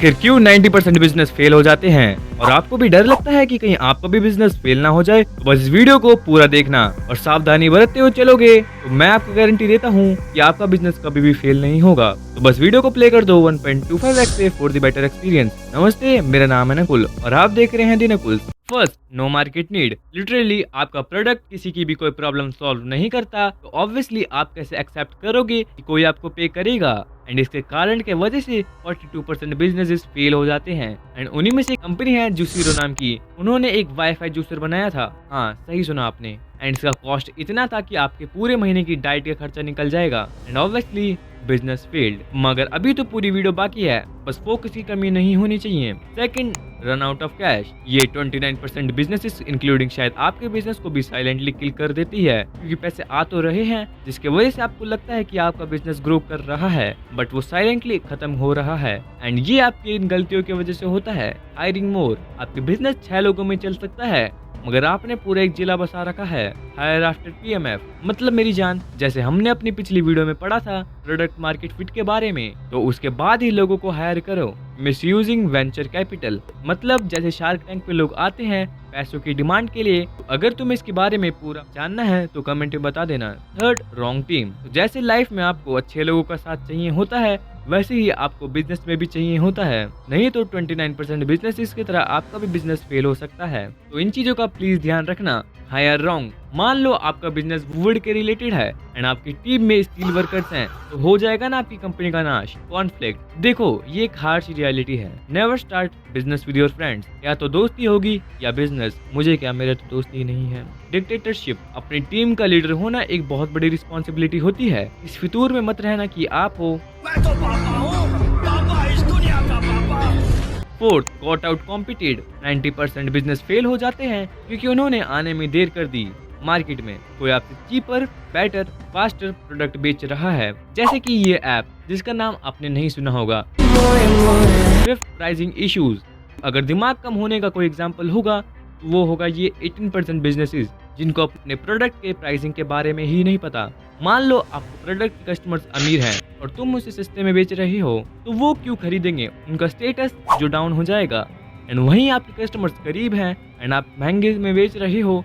आखिर क्यों 90% business fail हो जाते हैं और आपको भी डर लगता है कि कहीं आपका भी बिजनेस फेल ना हो जाए, तो बस इस वीडियो को पूरा देखना और सावधानी बरतते हुए चलोगे तो मैं आपको गारंटी देता हूँ कि आपका बिजनेस कभी भी फेल नहीं होगा। तो बस वीडियो को प्ले कर दो 1.25x पे फॉर द बेटर एक्सपीरियंस। नमस्ते, मेरा नाम है नकुल और आप देख रहे हैं दी Nakul. First, no market need. Literally आपका प्रोडक्ट किसी की भी कोई प्रॉब्लम सॉल्व नहीं करता, तो ऑब्वियसली आप कैसे एक्सेप्ट करोगे कि कोई आपको पे करेगा। एंड इसके कारण के वजह से 42% बिजनेसेस फेल हो जाते हैं। एंड उन्हीं में से एक कंपनी है जुसीरो नाम की, उन्होंने एक वाईफाई जूसर बनाया था। हाँ, सही सुना आपने। एंड इसका कॉस्ट इतना था कि आपके पूरे महीने की डाइट का खर्चा निकल जाएगा। And obviously business failed. मगर अभी तो पूरी वीडियो बाकी है, बस फोकस की कमी नहीं होनी चाहिए। Second, run out of cash. ये 29% बिजनेसेस इंक्लूडिंग शायद आपके बिजनेस को भी साइलेंटली किल कर देती है, क्योंकि पैसे आ तो रहे हैं जिसके वजह से आपको लगता है कि आपका बिजनेस ग्रो कर रहा है, बट वो साइलेंटली खत्म हो रहा है। एंड ये आपकी इन गलतियों की वजह से होता है। हायरिंग मोर। आपके बिजनेस 6 लोगों में चल सकता है, मगर आपने पूरा एक जिला बसा रखा है। Hire after PMF। मतलब मेरी जान, जैसे हमने अपनी पिछली वीडियो में पढ़ा था प्रोडक्ट मार्केट फिट के बारे में, तो उसके बाद ही लोगों को हायर करो। Misusing venture capital. मतलब जैसे शार्क टैंक पे लोग आते हैं पैसों की डिमांड के लिए, तो अगर तुम्हें इसके बारे में पूरा जानना है तो कमेंट में बता देना। Third, wrong team. तो जैसे लाइफ में आपको अच्छे लोगों का साथ चाहिए होता है, वैसे ही आपको बिजनेस में भी चाहिए होता है, नहीं तो 29% बिजनेस की तरह आपका भी बिजनेस फेल हो सकता है। तो इन चीजों का प्लीज ध्यान रखना। Hire wrong. मान लो आपका बिजनेस वुड के रिलेटेड है एंड आपकी टीम में स्टील वर्कर्स हैं, तो हो जाएगा ना आपकी कंपनी का नाश। कॉन्फ्लिक्ट। देखो, ये एक हार्श रियलिटी है। Never start business with your friends. या तो दोस्ती होगी या बिजनेस। मुझे क्या, मेरे तो दोस्ती ही नहीं है। डिक्टेटरशिप। अपनी टीम का लीडर होना एक बहुत बड़ी रिस्पॉन्सिबिलिटी होती है। इस फितूर में मत रहना कि आप हो। मैं तो पापा हूँ, पापा इस दुनिया का पापा। Fourth, got outcompeted. 90% business fail हो जाते हैं क्योंकि उन्होंने आने में देर कर दी। मार्केट में कोई आपसे चीपर, बेटर, फास्टर प्रोडक्ट बेच रहा है, जैसे कि ये ऐप जिसका नाम आपने नहीं सुना होगा। Fifth, pricing issues. अगर दिमाग कम होने का कोई एग्जांपल होगा तो वो होगा ये 18% बिजनेसेस जिनको अपने प्रोडक्ट के प्राइसिंग के बारे में ही नहीं पता। मान लो आपको प्रोडक्ट के कस्टमर्स अमीर हैं और तुम उसे सस्ते में बेच रहे हो, तो वो क्यों खरीदेंगे? उनका स्टेटस जो डाउन हो जाएगा। एंड वहीं आपके कस्टमर्स गरीब हैं एंड आप महंगे में बेच रहे हो।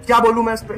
क्या बोलूं मैं इस पे,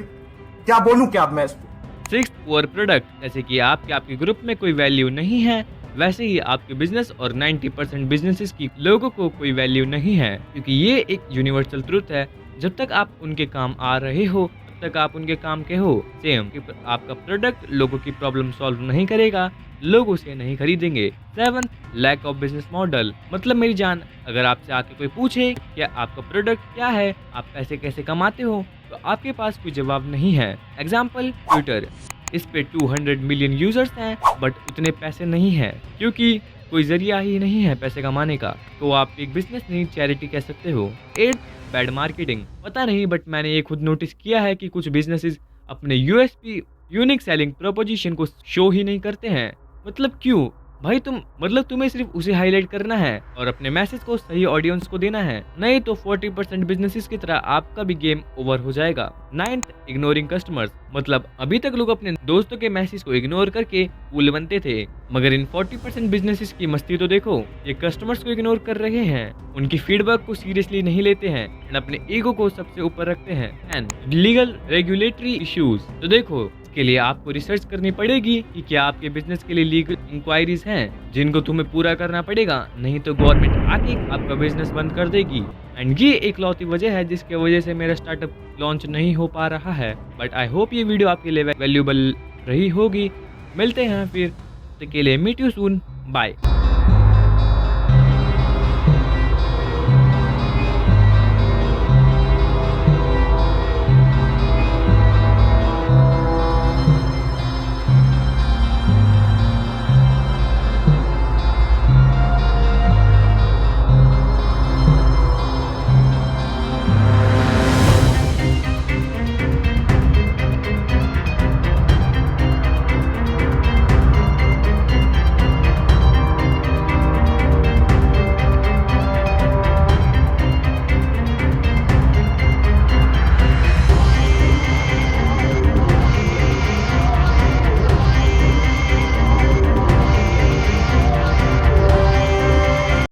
क्या बोलूं क्या मैं इस पे। Sixth, poor product. जैसे कि आपके ग्रुप में कोई वैल्यू नहीं है, वैसे ही आपके बिजनेस और 90% बिजनेसेस की लोगों को कोई वैल्यू नहीं है, क्योंकि ये एक यूनिवर्सल ट्रुथ है। जब तक आप उनके काम आ रहे हो तब तक आप उनके काम के हो। सेम, आपका प्रोडक्ट लोगों की प्रॉब्लम सॉल्व नहीं करेगा, लोग उसे नहीं खरीदेंगे। Seven, lack of business model. मतलब मेरी जान, अगर आपसे आके कोई पूछे क्या आपका प्रोडक्ट क्या है, आप पैसे कैसे कमाते हो, तो आपके पास कोई जवाब नहीं है। Example, Twitter. इस पे 200 मिलियन यूजर्स हैं बट उतने पैसे नहीं हैं, क्योंकि कोई जरिया ही नहीं है पैसे कमाने का। तो आप एक बिजनेस नहीं चैरिटी कह सकते हो। 8, बैड मार्केटिंग। पता नहीं, बट मैंने ये खुद नोटिस किया है कि कुछ बिजनेसेस अपने USP यूनिक सेलिंग प्रोपोजिशन को शो ही नहीं करते हैं। मतलब क्यों भाई? तुम्हें सिर्फ उसे हाईलाइट करना है और अपने मैसेज को सही ऑडियंस को देना है, नहीं तो 40% बिजनेसेस की तरह आपका भी गेम ओवर हो जाएगा। 9th, ignoring customers. मतलब अभी तक लोग अपने दोस्तों के मैसेज को इग्नोर करके कूल बनते थे, मगर इन 40% बिजनेसेस की मस्ती तो देखो। ये कस्टमर्स को इग्नोर कर रहे हैं, उनकी फीडबैक को सीरियसली नहीं लेते हैं एंड अपने ईगो को सबसे ऊपर रखते हैं। And legal regulatory issues. तो देखो, के लिए आपको रिसर्च करनी पड़ेगी कि क्या आपके बिजनेस के लिए लीगल इंक्वायरीज हैं जिनको तुम्हें पूरा करना पड़ेगा, नहीं तो गवर्नमेंट आके आपका बिजनेस बंद कर देगी। एंड ये एक लौती वजह है जिसके वजह से मेरा स्टार्टअप लॉन्च नहीं हो पा रहा है। बट आई होप ये वीडियो आपके लिए वैल्यूएबल रही होगी। मिलते हैं फिर, तब तक के लिए मीट यू सून, बाय।